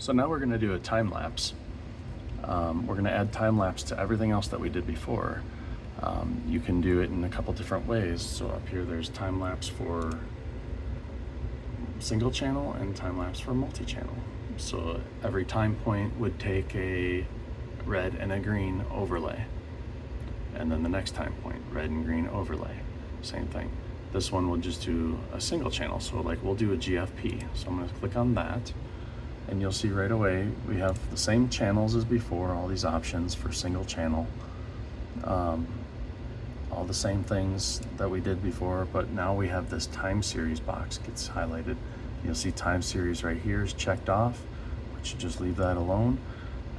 So now we're going to do a time lapse. We're going to add time lapse to everything else that we did before. You can do it in a couple different ways. So up here there's time lapse for single channel and time lapse for multi-channel. So every time point would take a red and a green overlay. And then the next time point, red and green overlay, same thing. This one will just do a single channel. So like we'll do a GFP. So I'm gonna click on that and you'll see right away, we have the same channels as before, all these options for single channel. All the same things that we did before, but now we have this time series box gets highlighted. You'll see time series right here is checked off, but you just leave that alone.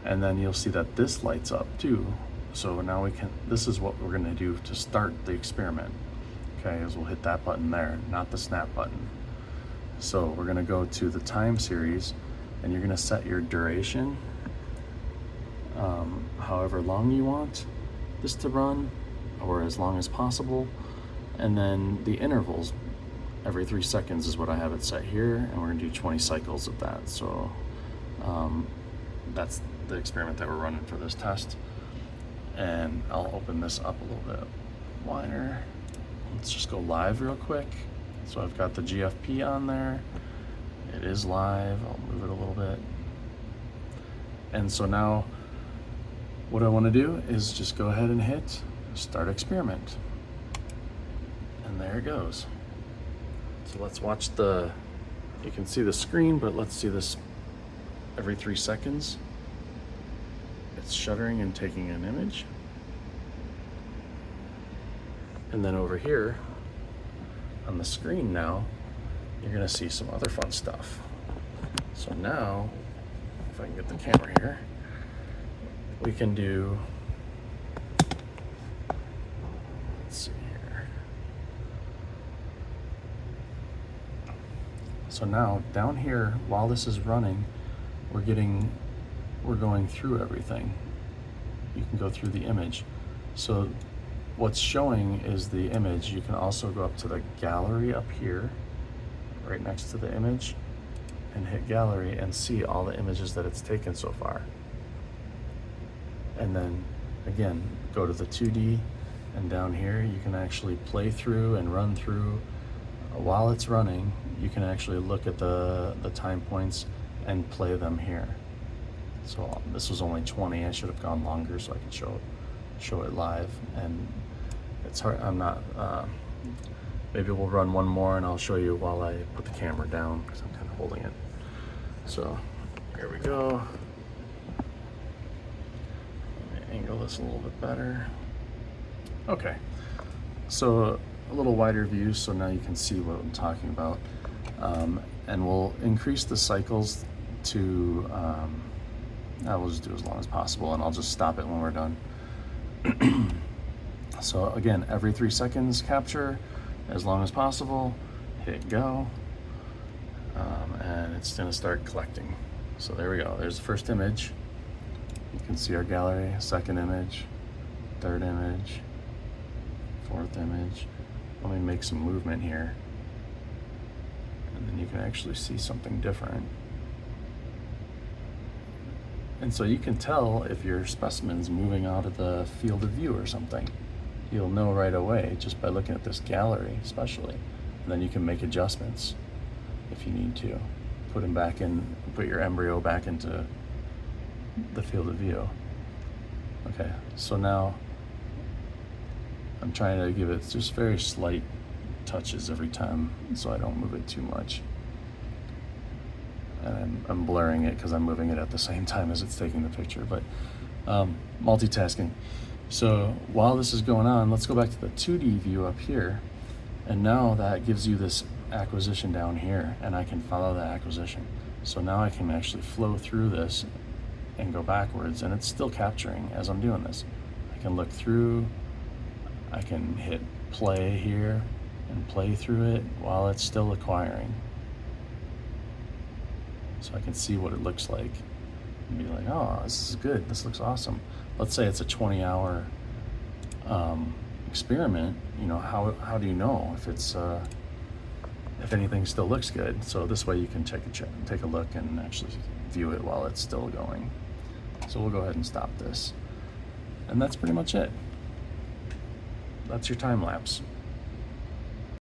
And then you'll see that this lights up too. So now this is what we're gonna do to start the experiment. Okay, as we'll hit that button there, not the snap button. So we're gonna go to the time series and you're gonna set your duration, however long you want this to run, or as long as possible. And then the intervals, every 3 seconds is what I have it set here, and we're gonna do 20 cycles of that. So that's the experiment that we're running for this test. And I'll open this up a little bit wider. Let's just go live real quick. So I've got the GFP on there. It is live. I'll move it a little bit. And so now what I want to do is just go ahead and hit start experiment. And there it goes. So let's watch you can see the screen, but let's see this every 3 seconds. It's shuttering and taking an image. And then over here on the screen now, you're gonna see some other fun stuff. So now, if I can get the camera here, we can do, let's see here. So now down here, while this is running, we're going through everything. You can go through the image. So what's showing is the image. You can also go up to the gallery up here, right next to the image, and hit gallery and see all the images that it's taken so far. And then again, go to the 2D, and down here you can actually play through and run through. While it's running, you can actually look at the time points and play them here. So this was only 20. I should have gone longer so I could show it live. And it's hard. I'm not. Maybe we'll run one more and I'll show you while I put the camera down because I'm kind of holding it. So here we go. Let me angle this a little bit better. Okay. So a little wider view, so now you can see what I'm talking about. And we'll increase the cycles to, I will just do as long as possible, and I'll just stop it when we're done. So again, every 3 seconds capture, as long as possible, hit go, and it's gonna start collecting. So there we go, there's the first image. You can see our gallery, second image, third image, fourth image. Let me make some movement here. And then you can actually see something different. And so you can tell if your specimen's moving out of the field of view or something. You'll know right away just by looking at this gallery, especially. And then you can make adjustments if you need to. Put your embryo back into the field of view. Okay, so now I'm trying to give it just very slight touches every time so I don't move it too much. And I'm blurring it because I'm moving it at the same time as it's taking the picture, but multitasking. So while this is going on, let's go back to the 2D view up here. And now that gives you this acquisition down here, and I can follow that acquisition. So now I can actually flow through this and go backwards, and it's still capturing as I'm doing this. I can look through, I can hit play here and play through it while it's still acquiring. So I can see what it looks like and be like, oh, this is good, this looks awesome. Let's say it's a 20-hour experiment. You know, how do you know if if anything still looks good. So this way you can take a look and actually view it while it's still going. So we'll go ahead and stop this. And that's pretty much it. That's your time lapse.